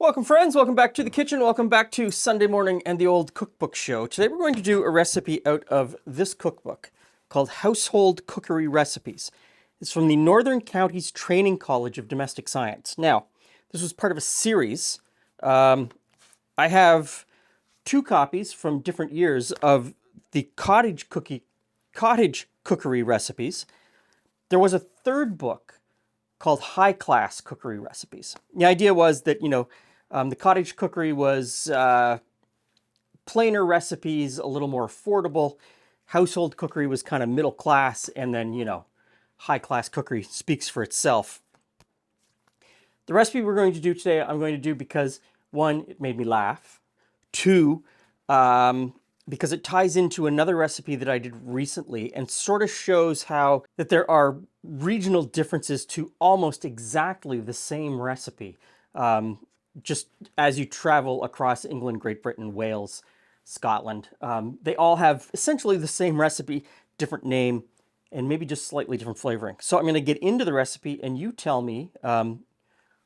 Welcome friends, welcome back to the kitchen, welcome back to Sunday morning and the old cookbook show. Today we're going to do a recipe out of this cookbook called Household Cookery Recipes. It's from the Northern Counties Training College of Domestic Science. Now, this was part of a series. I have two copies from different years of the cottage cookery recipes. There was a third book called High Class Cookery Recipes. The idea was that, the cottage cookery was plainer recipes, a little more affordable. Household cookery was kind of middle class, and then, high class cookery speaks for itself. The recipe we're going to do today, I'm going to do because, one, it made me laugh. Two, because it ties into another recipe that I did recently and sort of shows how that there are regional differences to almost exactly the same recipe. Just as you travel across England, Great Britain, Wales, Scotland, they all have essentially the same recipe, different name, and maybe just slightly different flavoring. So I'm going to get into the recipe and you tell me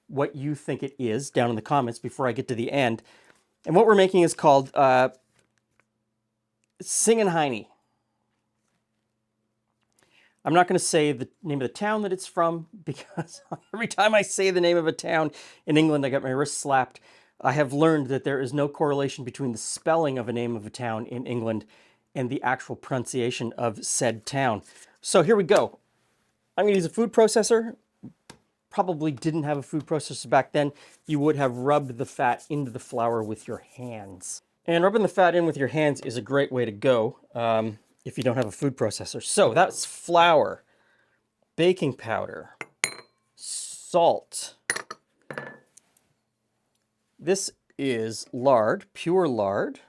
what you think it is down in the comments before I get to the end. And what we're making is called Singin Hinny. I'm not going to say the name of the town that it's from because every time I say the name of a town in England, I get my wrist slapped. I have learned that there is no correlation between the spelling of a name of a town in England and the actual pronunciation of said town. So here we go. I'm going to use a food processor. Probably didn't have a food processor back then. You would have rubbed the fat into the flour with your hands. And rubbing the fat in with your hands is a great way to go if you don't have a food processor. So that's flour, baking powder, salt. This is lard, pure lard.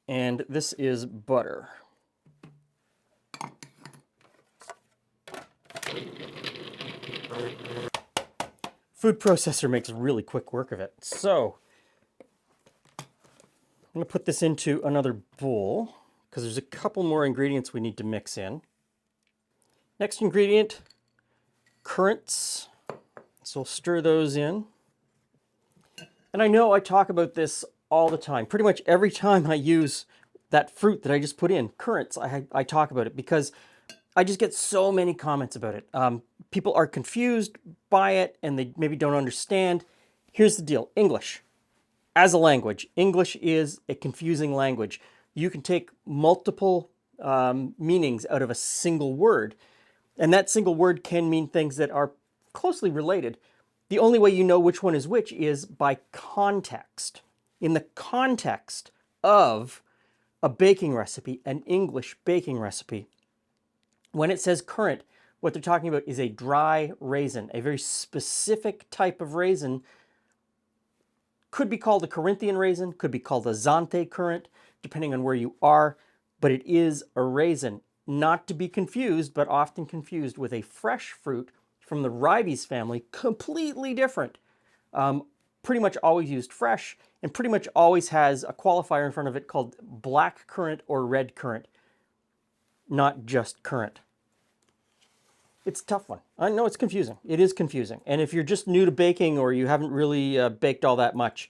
And this is butter. Food processor makes really quick work of it. So I'm going to put this into another bowl because there's a couple more ingredients we need to mix in. Next ingredient, currants. So we'll stir those in. And I know I talk about this all the time. Pretty much every time I use that fruit that I just put in, currants, I talk about it because I just get so many comments about it. People are confused by it and they maybe don't understand. Here's the deal. English. As a language, English is a confusing language. You can take multiple meanings out of a single word, and that single word can mean things that are closely related. The only way you know which one is which is by context. In the context of a baking recipe, an English baking recipe, when it says currant, what they're talking about is a dry raisin, a very specific type of raisin. Could be called a Corinthian raisin, could be called a Zante currant, depending on where you are, but it is a raisin. Not to be confused, but often confused with a fresh fruit from the ribes family, completely different. Pretty much always used fresh, and pretty much always has a qualifier in front of it called black currant or red currant, not just currant. It's a tough one. I know it's confusing. It is confusing. And if you're just new to baking or you haven't really baked all that much,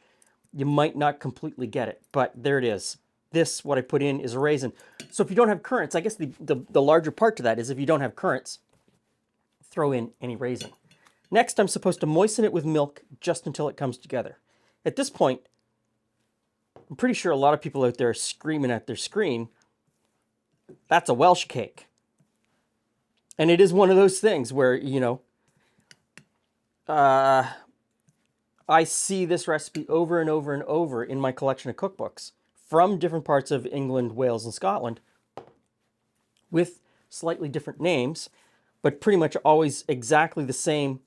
you might not completely get it. But there it is. This, what I put in, is a raisin. So if you don't have currants, I guess the larger part to that is if you don't have currants, throw in any raisin. Next, I'm supposed to moisten it with milk just until it comes together. At this point, I'm pretty sure a lot of people out there are screaming at their screen, that's a Welsh cake. And it is one of those things where, I see this recipe over and over and over in my collection of cookbooks from different parts of England, Wales, and Scotland with slightly different names, but pretty much always exactly the same.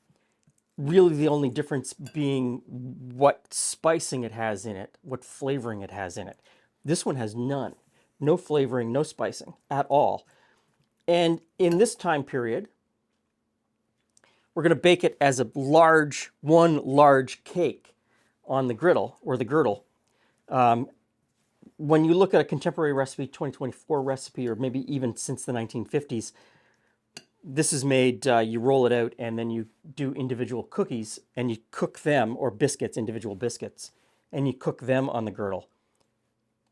Really the only difference being what spicing it has in it, what flavoring it has in it. This one has none. No flavoring, no spicing at all. And in this time period, we're going to bake it as one large cake on the griddle or the girdle. When you look at a contemporary recipe, 2024 recipe, or maybe even since the 1950s, This is made, you roll it out and then you do individual cookies and you cook them, or biscuits, individual biscuits, and you cook them on the girdle.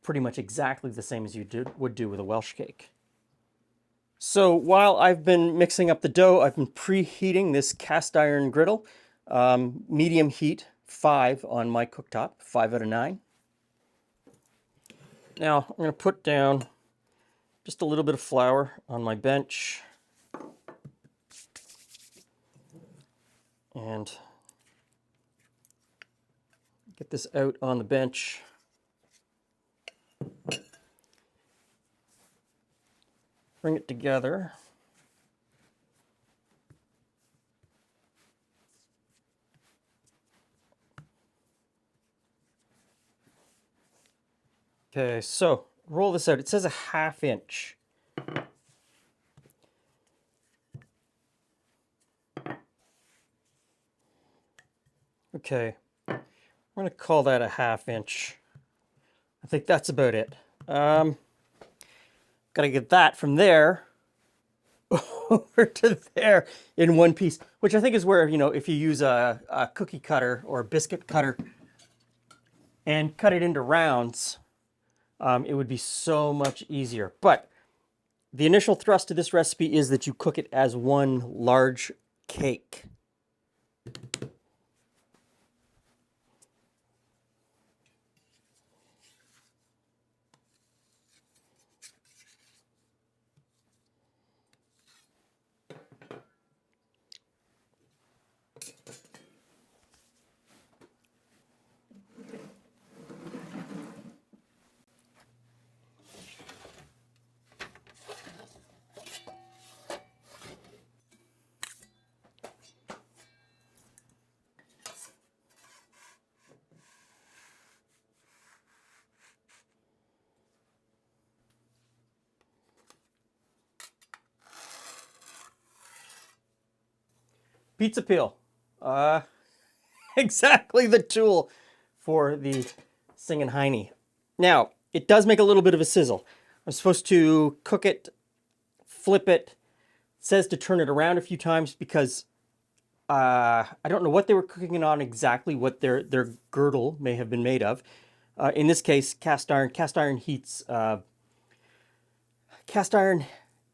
Pretty much exactly the same as you would do with a Welsh cake. So while I've been mixing up the dough, I've been preheating this cast iron griddle. Medium heat, 5 on my cooktop, 5 out of 9. Now I'm going to put down just a little bit of flour on my bench. And get this out on the bench. Bring it together. Okay, so roll this out. It says a 1/2 inch. Okay, I'm going to call that a 1/2 inch. I think that's about it. Got to get that from there over to there in one piece, which I think is where, you know, if you use a cookie cutter or a biscuit cutter and cut it into rounds, it would be so much easier. But the initial thrust of this recipe is that you cook it as one large cake. Pizza peel. Exactly the tool for the Singin Hinny. Now, it does make a little bit of a sizzle. I'm supposed to cook it, flip it. It says to turn it around a few times because I don't know what they were cooking it on exactly, what their girdle may have been made of. In this case, cast iron. Cast iron heats. Cast iron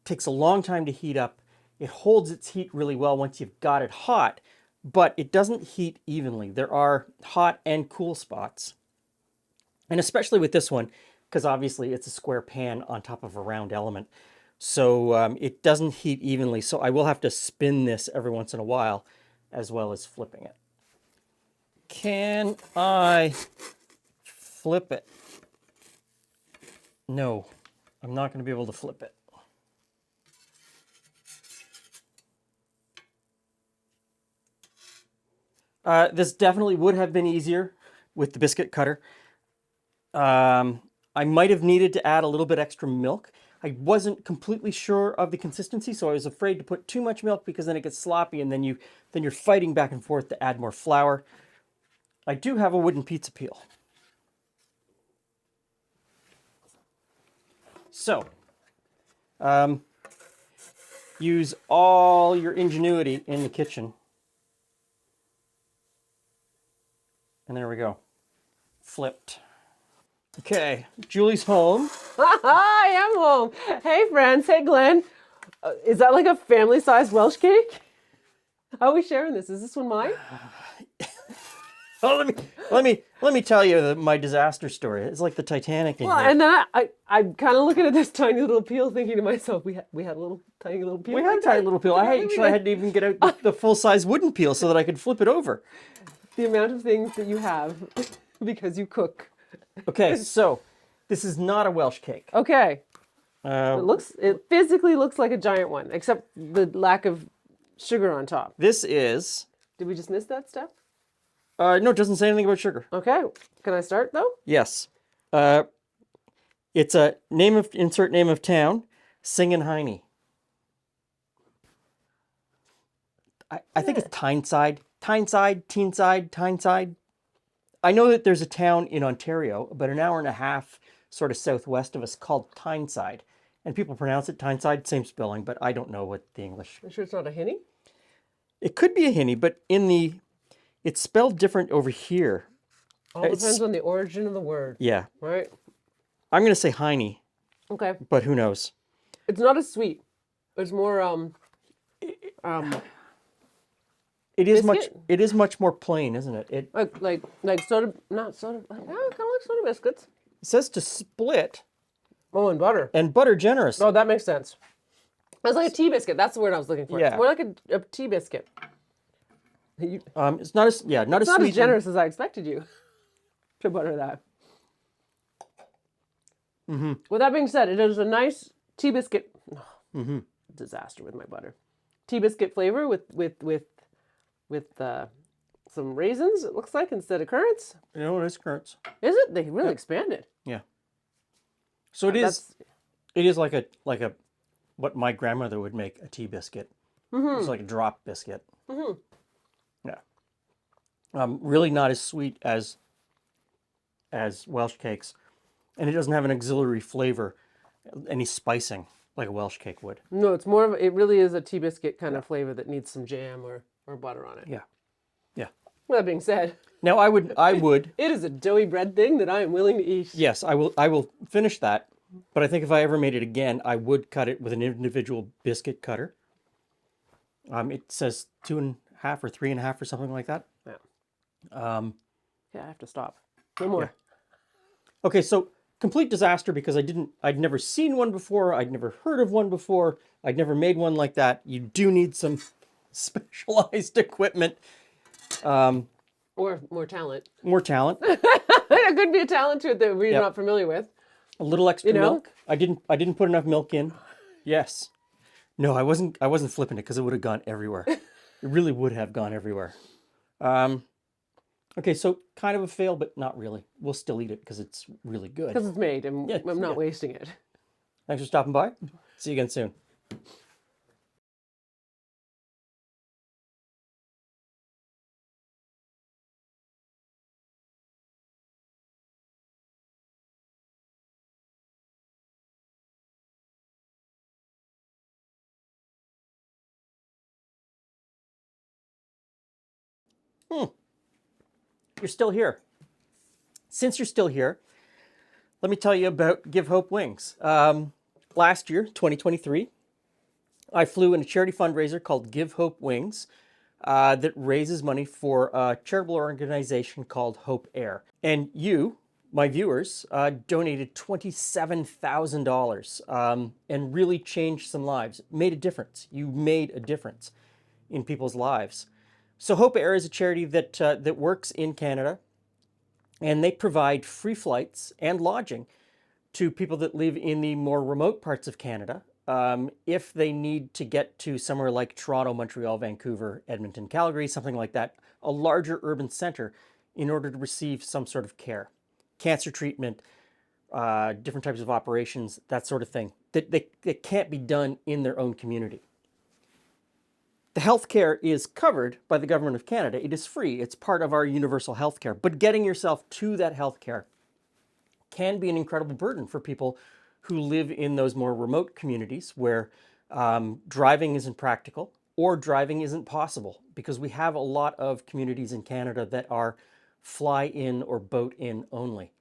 takes a long time to heat up. It holds its heat really well once you've got it hot, but it doesn't heat evenly. There are hot and cool spots. And especially with this one, because obviously it's a square pan on top of a round element. So it doesn't heat evenly. So I will have to spin this every once in a while, as well as flipping it. Can I flip it? No, I'm not going to be able to flip it. This definitely would have been easier with the biscuit cutter. I might have needed to add a little bit extra milk. I wasn't completely sure of the consistency, so I was afraid to put too much milk because then it gets sloppy and then you're fighting back and forth to add more flour. I do have a wooden pizza peel. So, use all your ingenuity in the kitchen. And there we go. Flipped. Okay, Julie's home. I am home. Hey, friends. Hey, Glen. Is that like a family-sized Welsh cake? How are we sharing this? Is this one mine? Oh, let me tell you my disaster story. It's like the Titanic in Well, here. and then I'm kind of looking at this tiny little peel, thinking to myself, we had a little tiny little peel. We had a tiny little peel. I had to even get out the full-size wooden peel so that I could flip it over. The amount of things that you have because you cook. Okay, so this is not a Welsh cake. Okay. It physically looks like a giant one, except the lack of sugar on top. This is... Did we just miss that step? no, it doesn't say anything about sugar. Okay. Can I start, though? Yes. It's a insert name of town, Singin Hinny. I think it's Tyneside. Tyneside. I know that there's a town in Ontario about an hour and a half sort of southwest of us called Tyneside. And people pronounce it Tyneside, same spelling, but I don't know what the English. You sure it's not a Hinny? It could be a Hinny, but it's spelled different over here. All depends on the origin of the word. Yeah. Right? I'm going to say Hiney, Okay. but who knows? It's not as sweet. It's more It is much. Biscuit? It is much more plain, isn't it? It like soda, not soda. Yeah, kind of like soda biscuits. says to split Oh, and butter. and butter generous. Oh, that makes sense. It's like a tea biscuit. That's the word I was looking for. Yeah. It's more like a tea biscuit. It's not as not It's as not sweet. as generous as I expected you to butter that. Mm-hmm. With that being said, it is a nice tea biscuit. Oh, disaster with my butter. Tea biscuit flavor with some raisins. It looks like instead of currants. You know, it is currants. Is it? They really expanded. Yeah. So it is. It is like a what my grandmother would make a tea biscuit. It's like a drop biscuit. Yeah. Really not as sweet as Welsh cakes, and it doesn't have an auxiliary flavor, any spicing like a Welsh cake would. No, it's more of it really is a tea biscuit kind of flavor that needs some jam or butter on it. Yeah. Yeah. With that being said, Now I would it is a doughy bread thing that I am willing to eat. yes, I will finish that, but I think if I ever made it again, I would cut it with an individual biscuit cutter. It says 2.5 or 3.5 or something like that. Yeah. Yeah, I have to stop. No more. Yeah. Okay, so complete disaster because I'd never seen one before. I'd never heard of one before. I'd never made one like that. You do need some specialized equipment. Or more talent. More talent. There could be a talent to it that we're not familiar with. A little extra You know? milk. I didn't put enough milk in. Yes. No, I wasn't flipping it because it would have gone everywhere. It really would have gone everywhere. Okay, so kind of a fail, but not really. We'll still eat it because it's really good. Because it's made and Yeah, I'm not yeah. wasting it. Thanks for stopping by. See you again soon. You're still here. Since you're still here, let me tell you about Give Hope Wings. Last year, 2023, I flew in a charity fundraiser called Give Hope Wings that raises money for a charitable organization called Hope Air. And you, my viewers, donated $27,000 and really changed some lives, made a difference. You made a difference in people's lives. So Hope Air is a charity that works in Canada, and they provide free flights and lodging to people that live in the more remote parts of Canada if they need to get to somewhere like Toronto, Montreal, Vancouver, Edmonton, Calgary, something like that, a larger urban center, in order to receive some sort of care, cancer treatment, different types of operations, that sort of thing, that can't be done in their own community. The healthcare is covered by the Government of Canada. It is free. It's part of our universal healthcare. But getting yourself to that healthcare can be an incredible burden for people who live in those more remote communities where driving isn't practical or driving isn't possible, because we have a lot of communities in Canada that are fly in or boat in only.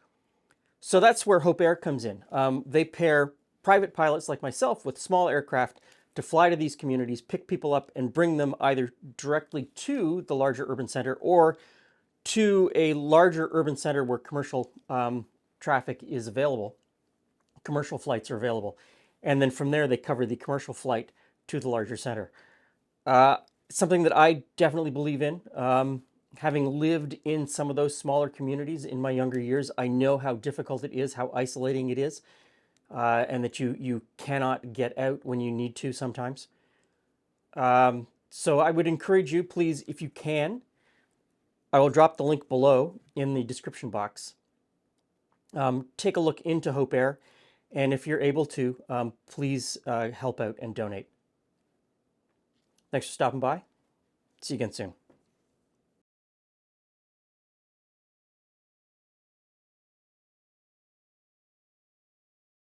So that's where Hope Air comes in. They pair private pilots like myself with small aircraft to fly to these communities, pick people up, and bring them either directly to the larger urban center or to a larger urban center where commercial traffic is available. Commercial flights are available. And then from there, they cover the commercial flight to the larger center. Something that I definitely believe in. Having lived in some of those smaller communities in my younger years, I know how difficult it is, how isolating it is. And that you cannot get out when you need to sometimes. So I would encourage you, please, if you can, I will drop the link below in the description box. Take a look into Hope Air, and if you're able to, please help out and donate. Thanks for stopping by. See you again soon.